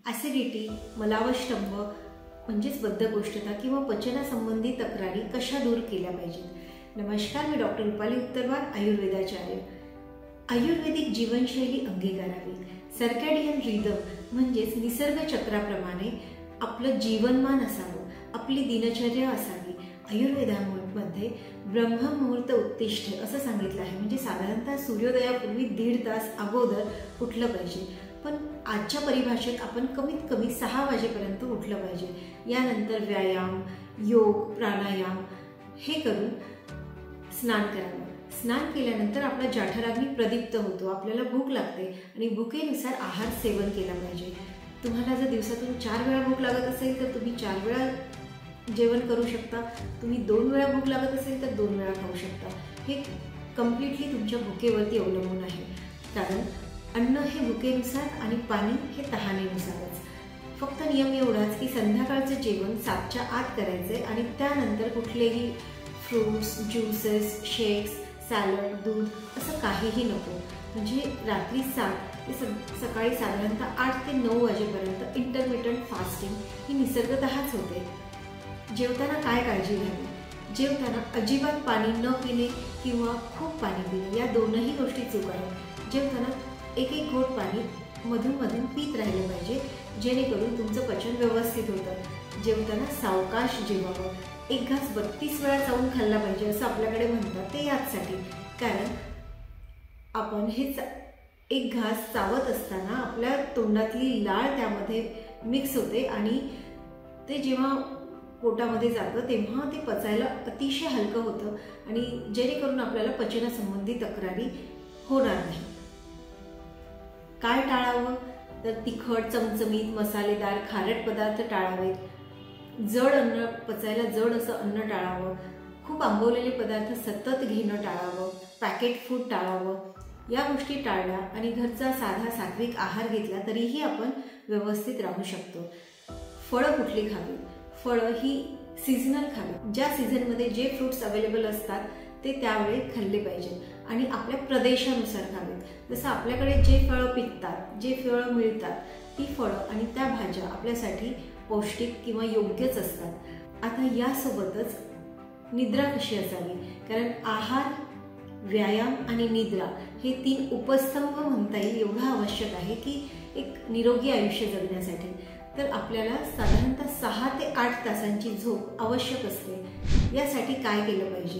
Acidity, मलावष्टंभ म्हणजेच बद्धकोष्ठता किंवा पचनासंबंधी तक्रारी कशा दूर केल्या पाहिजेत। नमस्कार, मी डॉक्टर रुपाली उत्तरवार, आयुर्वेदाचार्य। आयुर्वेदिक जीवनशैली अंगीकारावी। सर्कॅडियन रिदम म्हणजेच निसर्ग चक्राप्रमाणे आपलं जीवनमान असावं, आपली दिनचर्या असावी। आयुर्वेदामध्ये ब्रह्ममुहूर्त उत्तिष्ठ असं सांगितलं आहे, म्हणजे साधारणतः सूर्योदयापूर्वी 1.5 तास अगोदर उठलं पाहिजे। पण आजच्या परिभाषेत आपण कमीत कमी 6 वाजेपर्यंत उठलं पाहिजे। यानंतर व्यायाम, योग, प्राणायाम हे करून स्नान करावं। स्नान केल्यानंतर आपला जठराग्नी प्रदीप्त होतो, आपल्याला भूक लागते आणि भुकेनुसार आहार सेवन केला पाहिजे। तुम्हाला जर दिवसातून 4 वेळा भूक लागत असेल तर तुम्ही 4 वेळा जेवण करू शकता। तुम्ही 2 वेळा भूक लागत असेल तर 2 वेळा खाऊ शकता। हे कम्प्लिटली तुमच्या भुकेवरती अवलंबून आहे, कारण अन्न हे भुकेनुसार आणि पाणी हे तहानेनुसारच। फक्त नियम एवढाच की संध्याकाळचं जेवण 7च्या आत करायचंय आणि त्यानंतर कुठलेही फ्रूट्स, ज्यूसेस, शेक्स, सॅलड, दूध असं काहीही नको। म्हणजे रात्री 7 ते सकाळी साधारणतः 8 ते 9 वाजेपर्यंत इंटरमिटंट फास्टिंग ही निसर्गतःच होते। जेवताना काय काळजी घ्यावी? जेवताना अजिबात पाणी न पिणे किंवा खूप पाणी पिणे, या दोनही गोष्टी चूक आहेत। जेवताना एक घोट पाणी मधून मधून पीत राहिलं पाहिजे, जेणेकरून तुमचं पचन व्यवस्थित होतं। जेवताना सावकाश जेवावं। एक घास 32 वेळा चावून खाल्ला पाहिजे असं आपल्याकडे म्हणतात, ते याचसाठी कारण आपण हे एक घास चावत असताना आपल्या तोंडातली लाळ त्यामध्ये मिक्स होते आणि ते जेव्हा पोटामध्ये जातं तेव्हा ते पचायला अतिशय हलकं होतं आणि जेणेकरून आपल्याला पचनासंबंधी तक्रारी होणार नाही। काय टाळावं? तर तिखट, चमचमीत, मसालेदार, खारट पदार्थ टाळावेत। जड अन्न, पचायला जड असं अन्न टाळावं। खूप आंबवलेले पदार्थ सतत घेणं टाळावं। पॅकेट फूड टाळावं। या गोष्टी टाळल्या आणि घरचा साधा सात्विक आहार घेतला तरीही आपण व्यवस्थित राहू शकतो। फळं कुठली खावी? फळं ही सीझनल खावी। ज्या सीझनमध्ये जे फ्रूट्स अवेलेबल असतात ते त्यावेळी खाल्ले पाहिजे आणि आपल्या प्रदेशानुसार खावेत। जसं आपल्याकडे जे फळं पिकतात, जे फळं मिळतात, ती फळं आणि त्या भाज्या आपल्यासाठी पौष्टिक किंवा योग्यच असतात। आता यासोबतच निद्रा कशी असावी? कारण आहार, व्यायाम आणि निद्रा हे 3 उपस्तंभ म्हणता येईल एवढं आवश्यक आहे की एक निरोगी आयुष्य जगण्यासाठी। तर आपल्याला साधारणतः 6 ते 8 तासांची झोप आवश्यक असते। यासाठी काय केलं पाहिजे?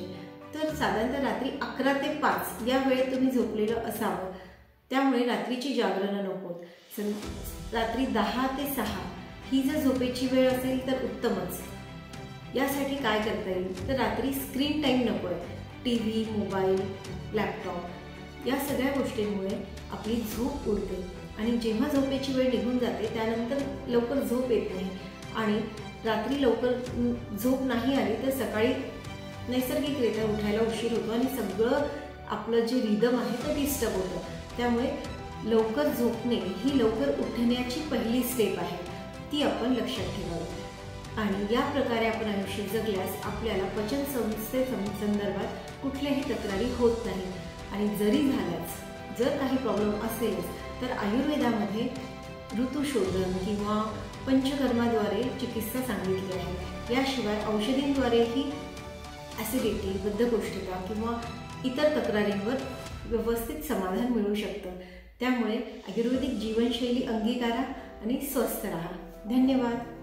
तर साधारणतः रात्री 11 ते 5 या वेळेत तुम्ही झोपलेलं असावं, त्यामुळे रात्रीची जागरणं नकोत। रात्री 10 ते 6 ही जर झोपेची वेळ असेल तर उत्तमच। यासाठी काय करता येईल? तर रात्री स्क्रीन टाईम नको आहे। TV, मोबाईल, लॅपटॉप या सगळ्या गोष्टींमुळे आपली झोप उडते आणि जेव्हा झोपेची वेळ निघून जाते त्यानंतर लवकर झोप येत नाही आणि रात्री लवकर झोप नाही आली तर सकाळी नैसर्गिकरित्या उठायला उशीर होतो आणि सगळं आपलं जे रिदम आहे ते डिस्टर्ब होतं। त्यामुळे लवकर झोपणे ही लवकर उठण्याची पहिली स्टेप आहे, ती आपण लक्षात ठेवावी। आणि या प्रकारे आपण आयुष्य जगल्यास आपल्याला पचन संदर्भात कुठल्याही तक्रारी होत नाही आणि जरी झाल्यास जर काही प्रॉब्लेम असेल तर आयुर्वेदामध्ये ऋतुशोधन किंवा पंचकर्माद्वारे चिकित्सा सांगितली आहे। याशिवाय औषधींद्वारेही ॲसिडिटी, बद्धकोष्ठता किंवा इतर तक्रारींवर व्यवस्थित समाधान मिळू शकतं। त्यामुळे आयुर्वेदिक जीवनशैली अंगीकारा आणि स्वस्थ राहा। धन्यवाद।